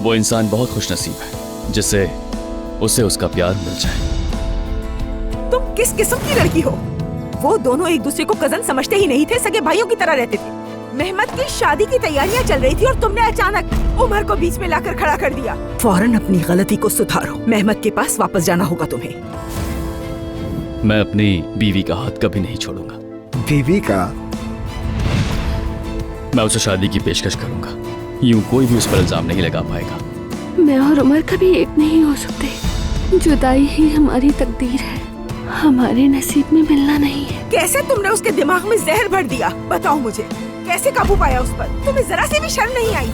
वो इंसान बहुत खुशनसीब है जिसे उसे उसका प्यार मिल जाए। तुम किस किस्म की लड़की हो? वो दोनों एक दूसरे को कजन समझते ही नहीं थे, सगे भाइयों की तरह रहते थे। मेहमत की शादी की तैयारियां चल रही थी और तुमने अचानक उमर को बीच में लाकर खड़ा कर दिया। फौरन अपनी गलती को सुधारो, मेहमत के पास वापस जाना होगा तुम्हें। मैं अपनी बीवी का हाथ कभी नहीं छोड़ूंगा। बीवी का? मैं उसे शादी की पेशकश करूंगा, यूं कोई भी उस पर इल्जाम नहीं लगा पाएगा। मैं और उमर कभी एक नहीं हो सकते, जुदाई ही हमारी तकदीर है, हमारे नसीब में मिलना नहीं है। कैसे तुमने उसके दिमाग में जहर भर दिया? बताओ मुझे, कैसे काबू पाया उस पर? तुम्हें जरा से भी शर्म नहीं आई?